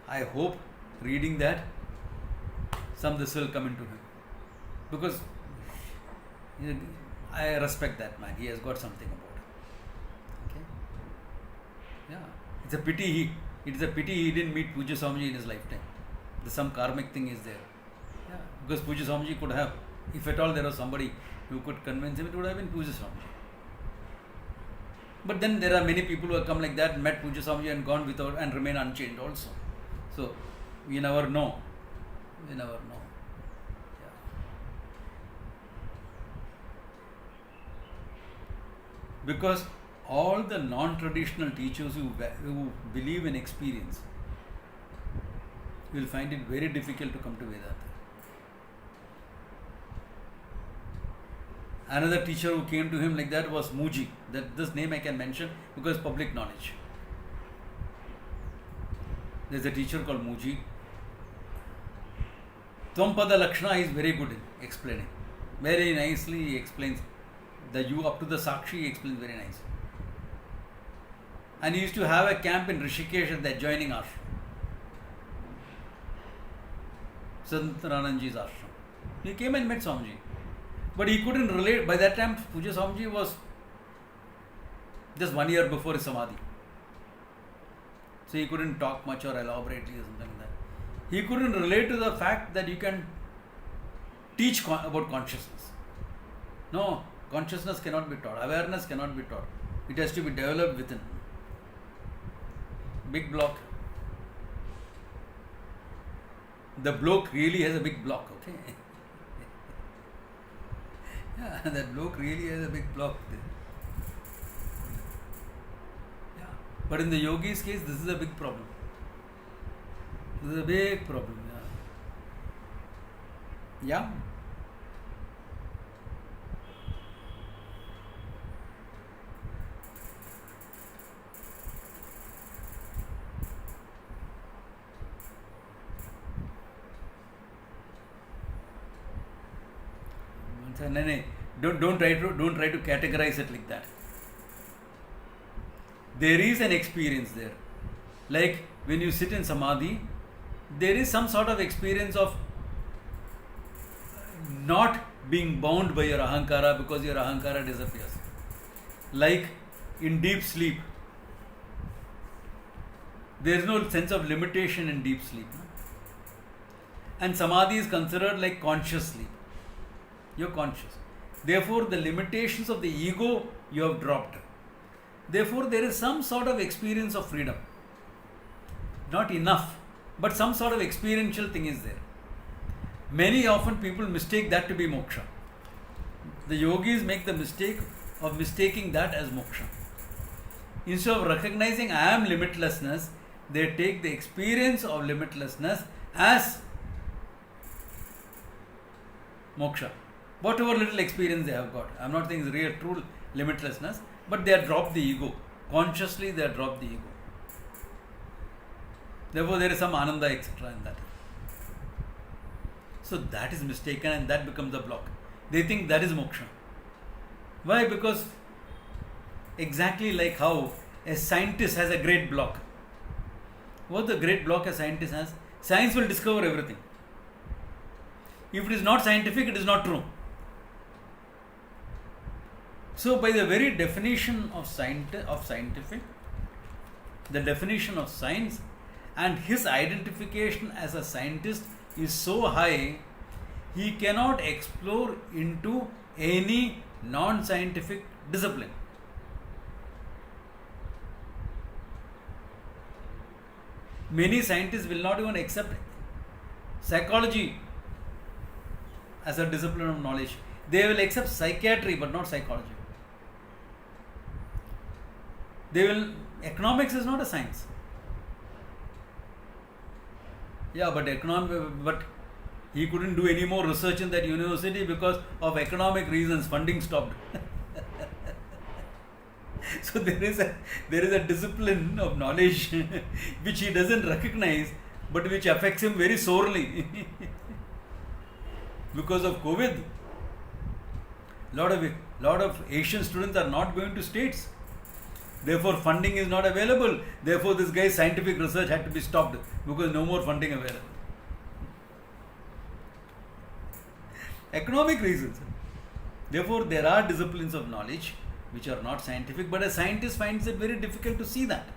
I hope reading that some this will come into him. Because I respect that man. He has got something about him. Okay? Yeah. It's a pity he didn't meet Pujya Swamiji in his lifetime. Some karmic thing is there. Yeah. Because Pujya Swamiji could have, if at all there was somebody who could convince him, it would have been Pujya Swamiji. But then there are many people who have come like that, met Pujya Swamiji and gone without and remain unchanged also. So we never know. We never know. Yeah. Because all the non-traditional teachers who believe in experience, you will find it very difficult to come to Vedanta. Another teacher who came to him like that was Muji. This name I can mention because public knowledge. There is a teacher called Muji. Tvampada Lakshana is very good in explaining. Very nicely he explains. The you up to the Sakshi he explains very nicely. And he used to have a camp in Rishikesh at the adjoining ashram. Santananandji's ashram. He came and met Swamiji. But he couldn't relate. By that time, Pujya Swamiji was just 1 year before his Samadhi. So he couldn't talk much or elaborately or something like that. He couldn't relate to the fact that you can teach about consciousness. No, consciousness cannot be taught. Awareness cannot be taught. It has to be developed within. Big block. The bloke really has a big block, okay? Yeah, that bloke really has a big block there. Yeah. But in the yogi's case, this is a big problem. This is a big problem. Yeah. Yeah. No. Don't try to categorize it like that. There is an experience there. Like when you sit in Samadhi, there is some sort of experience of not being bound by your ahankara because your ahankara disappears. Like in deep sleep, there is no sense of limitation in deep sleep. No? And Samadhi is considered like conscious sleep. You're conscious. Therefore, the limitations of the ego you have dropped. Therefore, there is some sort of experience of freedom. Not enough, but some sort of experiential thing is there. Many often people mistake that to be moksha. The yogis make the mistake of mistaking that as moksha. Instead of recognizing I am limitlessness, they take the experience of limitlessness as moksha. Whatever little experience they have got. I am not saying it's real, true limitlessness, but they have dropped the ego. Consciously they have dropped the ego. Therefore there is some ananda, etc. in that. So that is mistaken and that becomes the block. They think that is moksha. Why? Because exactly like how a scientist has a great block. What the great block a scientist has? Science will discover everything. If it is not scientific, it is not true. So by the very definition of scientific, the definition of science and his identification as a scientist is so high, he cannot explore into any non-scientific discipline. Many scientists will not even accept psychology as a discipline of knowledge. They will accept psychiatry but not psychology. Economics is not a science. Yeah, but he couldn't do any more research in that university because of economic reasons. Funding stopped. So there is a discipline of knowledge which he doesn't recognize, but which affects him very sorely. Because of COVID, lot of Asian students are not going to states. Therefore, funding is not available. Therefore, this guy's scientific research had to be stopped because no more funding available. Economic reasons. Therefore, there are disciplines of knowledge which are not scientific, but a scientist finds it very difficult to see that.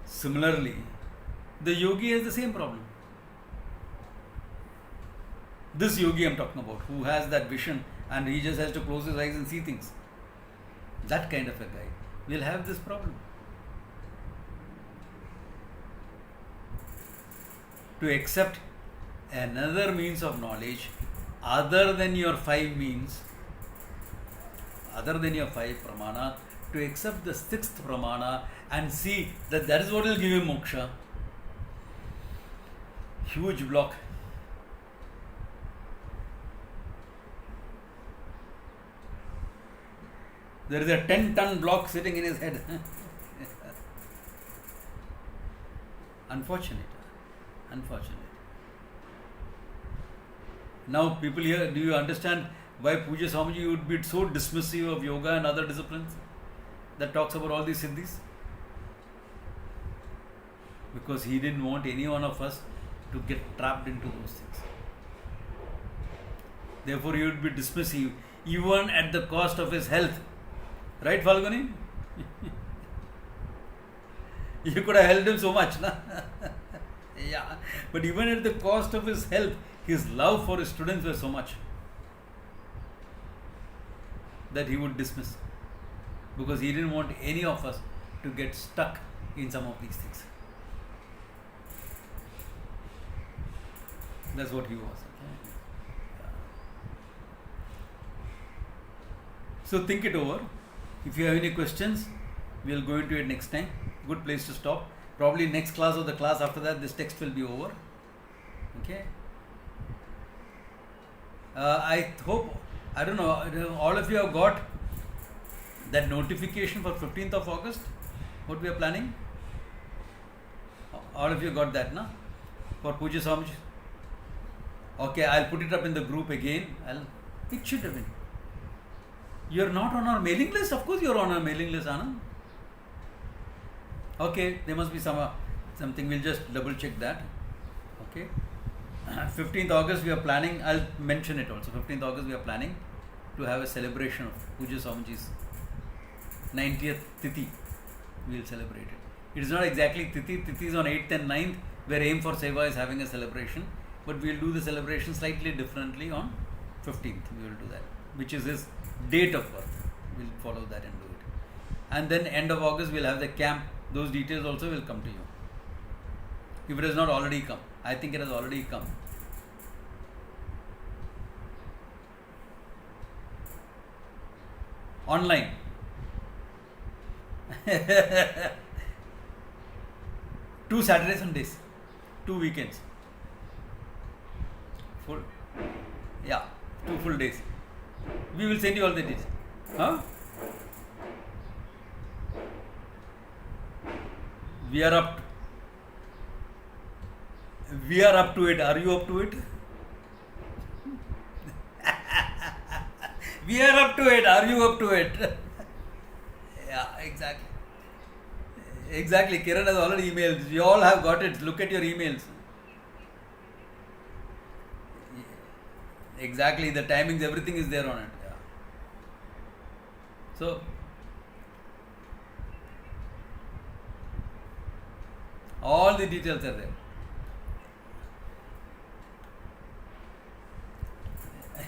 Similarly, the yogi has the same problem. This yogi I'm talking about, who has that vision and he just has to close his eyes and see things. That kind of a guy will have this problem. To accept another means of knowledge other than your five means, other than your five pramana, to accept the sixth pramana and see that that is what will give you moksha. Huge block. There is a 10-ton block sitting in his head. Unfortunate. Now, people here, do you understand why Pujya Swamiji would be so dismissive of yoga and other disciplines that talks about all these siddhis? Because he didn't want any one of us to get trapped into those things. Therefore, he would be dismissive even at the cost of his health. Right, Falguni? You could have helped him so much, na? Yeah, but even at the cost of his health, his love for his students was so much that he would dismiss, because he didn't want any of us to get stuck in some of these things. That's what he was. Okay? Yeah. So think it over. If you have any questions, we'll go into it next time. Good place to stop. Probably next class or the class after that, this text will be over. Okay. I hope, I don't know, all of you have got that notification for 15th of August, what we are planning? All of you got that, na? For Pujya Swamiji. Okay, I'll put it up in the group again. It should have been. You're not on our mailing list? Of course you're on our mailing list, Anand. Okay, there must be something. We'll just double check that. Okay. 15th August we are planning, I'll mention it also. 15th August we are planning to have a celebration of Pujya Swamiji's 90th Tithi. We'll celebrate it. It is not exactly Tithi. Tithi is on 8th and 9th, where Aim for Seva is having a celebration. But we'll do the celebration slightly differently on 15th. We will do that, which is his date of birth. We'll follow that and do it. And then end of August we'll have the camp. Those details also will come to you. If it has not already come. I think it has already come. Online. 2 Saturdays and Sundays. 2 weekends. Full. Yeah, 2 full days. We will send you all the details. Huh? We are up to it. Are you up to it? We are up to it. Are you up to it? Yeah, exactly. Exactly. Kiran has already emailed. You all have got it. Look at your emails. Exactly. The timings, everything is there on it. Yeah. So, all the details are there.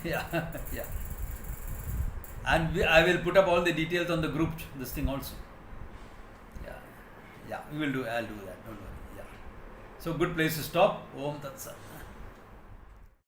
Yeah, yeah. And I will put up all the details on the group, this thing also. Yeah, we will do, I'll do that, don't worry. Yeah. So, good place to stop. Om Tat Sat.